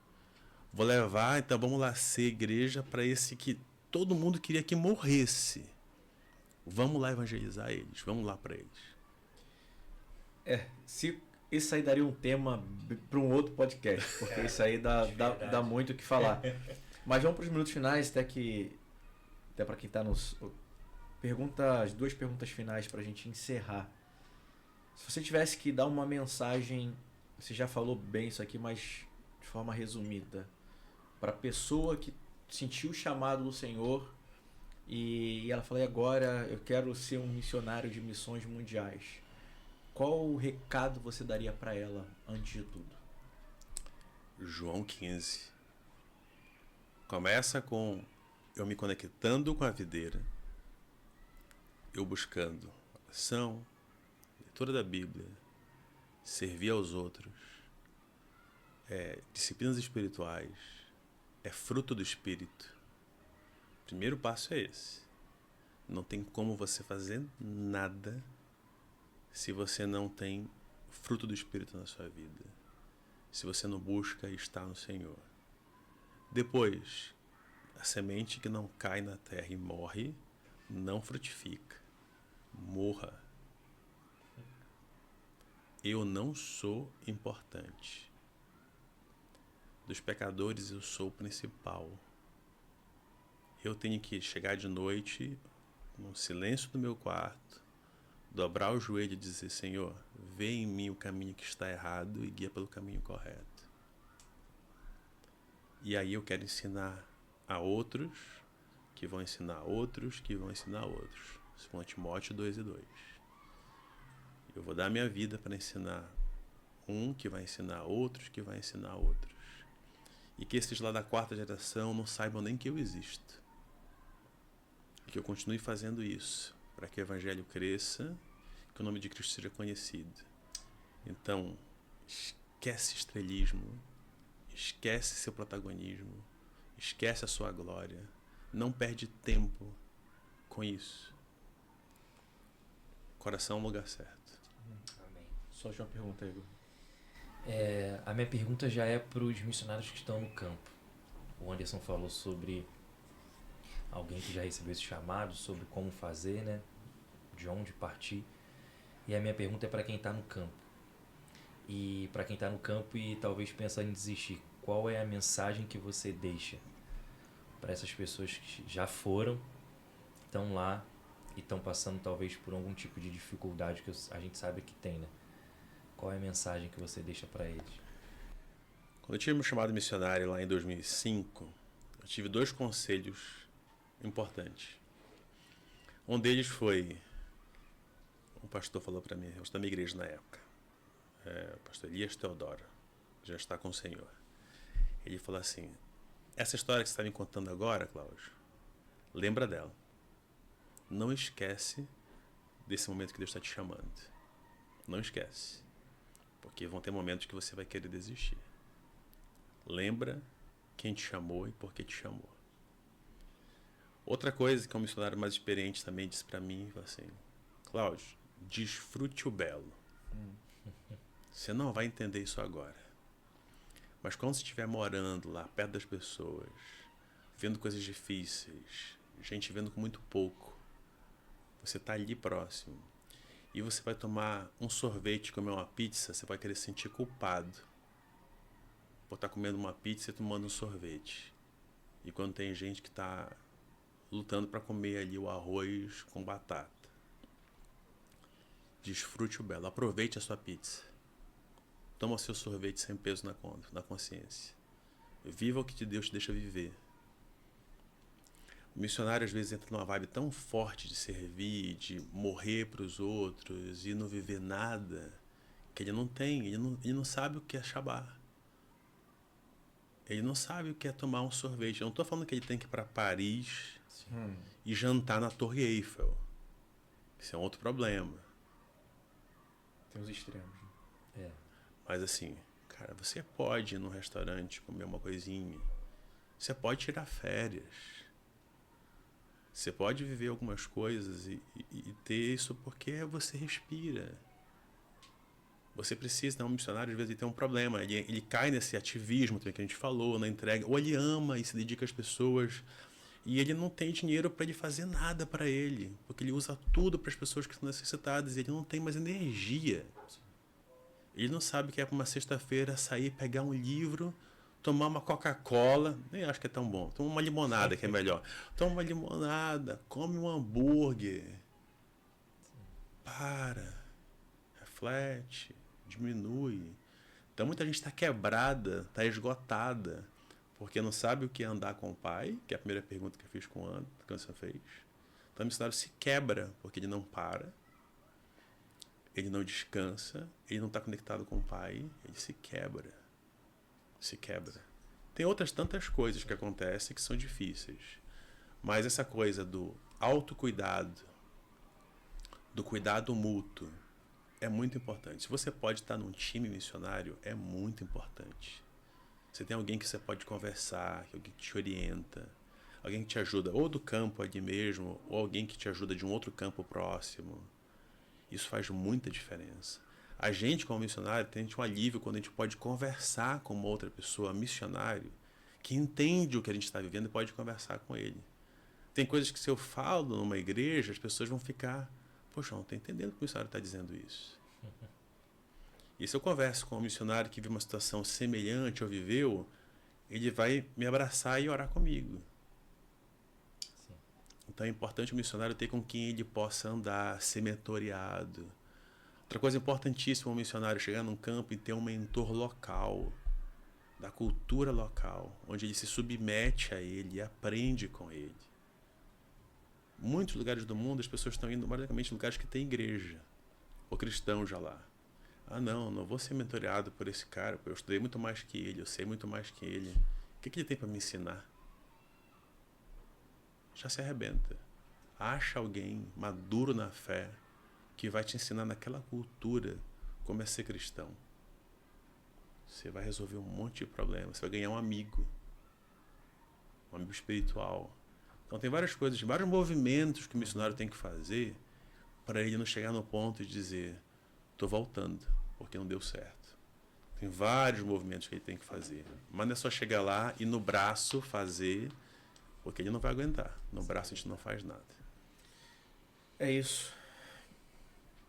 Vou levar, então vamos lá ser igreja para esse que todo mundo queria que morresse. Vamos lá evangelizar eles, vamos lá para eles. Se isso aí daria um tema para um outro podcast, porque isso aí dá muito o que falar. Mas vamos para os minutos finais, até para quem está nos... as 2 perguntas finais para a gente encerrar. Se você tivesse que dar uma mensagem, você já falou bem isso aqui, mas de forma resumida, para a pessoa que sentiu o chamado do Senhor e ela falou, e agora eu quero ser um missionário de missões mundiais. Qual o recado você daria para ela antes de tudo? João 15. Começa com eu me conectando com a videira, eu buscando oração, leitura da Bíblia, servir aos outros, disciplinas espirituais, é fruto do Espírito. O primeiro passo é esse. Não tem como você fazer nada se você não tem fruto do Espírito na sua vida. Se você não busca estar no Senhor. Depois, a semente que não cai na terra e morre, não frutifica. Morra. Eu não sou importante. Dos pecadores eu sou o principal. Eu tenho que chegar de noite, no silêncio do meu quarto, dobrar o joelho e dizer, Senhor, vê em mim o caminho que está errado e guia pelo caminho correto. E aí eu quero ensinar a outros, que vão ensinar a outros, que vão ensinar a outros. 2 Timóteo 2:2. Eu vou dar minha vida para ensinar um que vai ensinar outros, que vai ensinar outros. E que esses lá da 4ª geração não saibam nem que eu existo. E que eu continue fazendo isso, para que o Evangelho cresça, que o nome de Cristo seja conhecido. Então, esquece estrelismo, esquece seu protagonismo, esquece a sua glória. Não perde tempo com isso. Coração no lugar certo. Amém. Só uma pergunta, Igor. A minha pergunta já é para os missionários que estão no campo. O Anderson falou sobre alguém que já recebeu esse chamado, sobre como fazer, né? De onde partir. E a minha pergunta é para quem está no campo. E para quem está no campo e talvez pensando em desistir, qual é a mensagem que você deixa para essas pessoas que já foram, estão lá e estão passando talvez por algum tipo de dificuldade que a gente sabe que tem, né? Qual é a mensagem que você deixa para eles? Quando eu tive meu chamado missionário lá em 2005, eu tive 2 conselhos importantes. Um deles foi, um pastor falou para mim, eu estava na minha igreja na época, o pastor Elias Teodoro, já está com o Senhor. Ele falou assim, essa história que você está me contando agora, Cláudio, lembra dela. Não esquece desse momento que Deus está te chamando. Não esquece. Porque vão ter momentos que você vai querer desistir. Lembra quem te chamou e por que te chamou. Outra coisa que um missionário mais experiente também disse para mim, assim, Cláudio, desfrute o belo. Você não vai entender isso agora. Mas quando você estiver morando lá, perto das pessoas, vendo coisas difíceis, gente vendo com muito pouco, você está ali próximo, e você vai tomar um sorvete, comer uma pizza, você vai querer se sentir culpado por estar comendo uma pizza e tomando um sorvete. E quando tem gente que está lutando para comer ali o arroz com batata. Desfrute o belo. Aproveite a sua pizza. Toma o seu sorvete sem peso na consciência. Viva o que Deus te deixa viver. O missionário às vezes entra numa vibe tão forte de servir, de morrer para os outros e não viver nada, que ele não tem, ele não sabe o que é Shabá. Ele não sabe o que é tomar um sorvete. Eu não estou falando que ele tem que ir para Paris e jantar na Torre Eiffel. Isso é um outro problema. Tem os extremos. É. Mas assim, cara, você pode ir num restaurante comer uma coisinha. Você pode tirar férias. Você pode viver algumas coisas e ter isso porque você respira. Você precisa, um missionário às vezes ele tem um problema, ele cai nesse ativismo que a gente falou, na entrega, ou ele ama e se dedica às pessoas e ele não tem dinheiro para ele fazer nada para ele, porque ele usa tudo para as pessoas que estão necessitadas e ele não tem mais energia. Ele não sabe que é para uma sexta-feira sair, pegar um livro, tomar uma Coca-Cola, nem acho que é tão bom, toma uma limonada que é melhor. Toma uma limonada, come um hambúrguer, para, reflete, diminui. Então muita gente está quebrada, está esgotada, porque não sabe o que é andar com o pai, que é a primeira pergunta que eu fiz com o Anderson, que você fez. Então o missionário se quebra, porque ele não para, ele não descansa, ele não está conectado com o pai, ele se quebra. Se quebra. Tem outras tantas coisas que acontecem que são difíceis, mas essa coisa do autocuidado, do cuidado mútuo, é muito importante. Se você pode estar num time missionário, é muito importante. Você tem alguém que você pode conversar, alguém que te orienta, alguém que te ajuda ou do campo ali mesmo, ou alguém que te ajuda de um outro campo próximo. Isso faz muita diferença. A gente, como missionário, tem um alívio quando a gente pode conversar com uma outra pessoa, missionário, que entende o que a gente está vivendo e pode conversar com ele. Tem coisas que se eu falo numa igreja, as pessoas vão ficar, poxa, não estou entendendo que o missionário está dizendo isso. E se eu converso com um missionário que vive uma situação semelhante ou viveu, ele vai me abraçar e orar comigo. Sim. Então é importante o missionário ter com quem ele possa andar, ser mentoreado. Outra coisa importantíssima, um missionário chegar num campo e ter um mentor local, da cultura local, onde ele se submete a ele e aprende com ele. Muitos lugares do mundo as pessoas estão indo basicamente em lugares que tem igreja, ou cristãos já lá. Ah não vou ser mentoreado por esse cara, porque eu estudei muito mais que ele, eu sei muito mais que ele. O que ele tem para me ensinar? Já se arrebenta. Acha alguém maduro na fé que vai te ensinar naquela cultura como é ser cristão. Você vai resolver um monte de problemas, você vai ganhar um amigo espiritual. Então tem várias coisas, vários movimentos que o missionário tem que fazer para ele não chegar no ponto de dizer, estou voltando, porque não deu certo. Tem vários movimentos que ele tem que fazer. Mas não é só chegar lá e no braço fazer, porque ele não vai aguentar. No braço a gente não faz nada. É isso.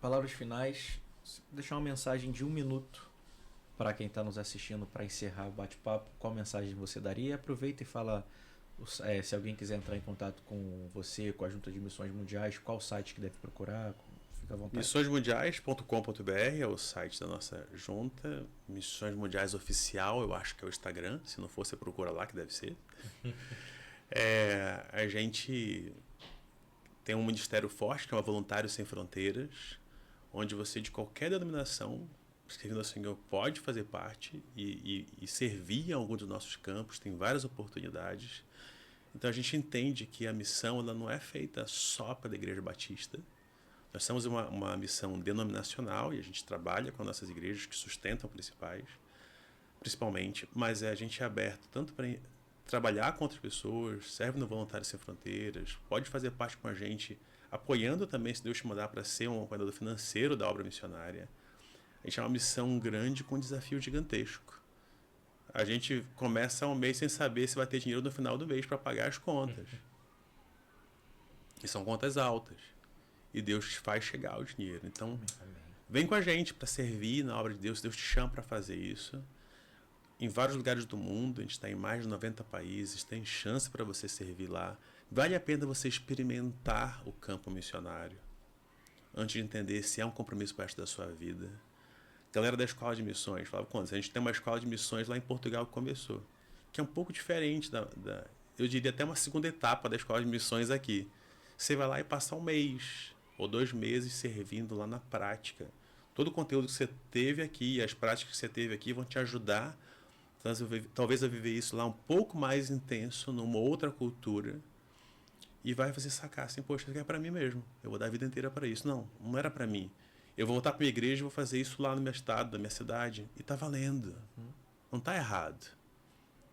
Palavras finais. Deixar uma mensagem de 1 minuto para quem está nos assistindo para encerrar o bate-papo. Qual mensagem você daria? Aproveita e fala, se alguém quiser entrar em contato com você, com a Junta de Missões Mundiais, qual site que deve procurar? Fica à vontade. Missõesmundiais.com.br é o site da nossa junta. Missões Mundiais Oficial, eu acho que é o Instagram. Se não for, você procura lá, que deve ser. A gente tem um ministério forte, que é o Voluntários Sem Fronteiras, onde você, de qualquer denominação, servindo ao Senhor, pode fazer parte e servir em algum dos nossos campos. Tem várias oportunidades. Então a gente entende que a missão ela não é feita só para a Igreja Batista. Nós somos uma missão denominacional e a gente trabalha com nossas igrejas que sustentam principalmente, mas a gente é aberto tanto trabalhar com outras pessoas, serve no Voluntários Sem Fronteiras, pode fazer parte com a gente, apoiando também, se Deus te mandar para ser um apoiador financeiro da obra missionária. A gente é uma missão grande com um desafio gigantesco. A gente começa um mês sem saber se vai ter dinheiro no final do mês para pagar as contas. E são contas altas. E Deus te faz chegar o dinheiro. Então, vem com a gente para servir na obra de Deus. Deus te chama para fazer isso. Em vários lugares do mundo, a gente está em mais de 90 países, tem chance para você servir lá. Vale a pena você experimentar o campo missionário antes de entender se é um compromisso para o resto da sua vida. Galera da escola de missões, falava, quando a gente tem uma escola de missões lá em Portugal que começou, que é um pouco diferente eu diria até uma segunda etapa da escola de missões aqui. Você vai lá e passa um mês ou 2 meses servindo lá na prática. Todo o conteúdo que você teve aqui, as práticas que você teve aqui vão te ajudar talvez a viver isso lá um pouco mais intenso, numa outra cultura, e vai fazer sacar assim, poxa, isso aqui é para mim mesmo, eu vou dar a vida inteira para isso. Não era para mim. Eu vou voltar para minha igreja e vou fazer isso lá no meu estado, na minha cidade, e tá valendo. Não tá errado.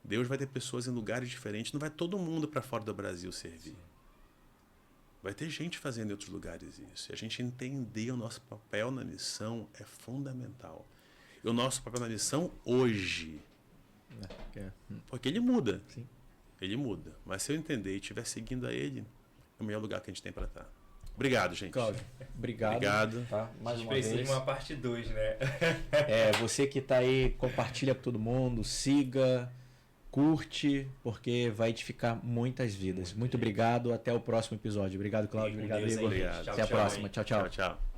Deus vai ter pessoas em lugares diferentes, não vai todo mundo para fora do Brasil servir. Vai ter gente fazendo em outros lugares isso. E a gente entender o nosso papel na missão é fundamental. E o nosso papel na missão hoje, porque ele muda. Sim. Ele muda. Mas se eu entender e estiver seguindo a ele, é o melhor lugar que a gente tem para estar. Obrigado, gente. Cláudio, obrigado. Obrigado. Tá? Mais uma precisa vez. de uma parte 2, né? Você que está aí, compartilha com todo mundo, siga, curte, porque vai edificar muitas vidas. Muito obrigado. Até o próximo episódio. Obrigado, Cláudio. Obrigado, Igor. Obrigado. Até a próxima. Tchau, tchau. Tchau, tchau.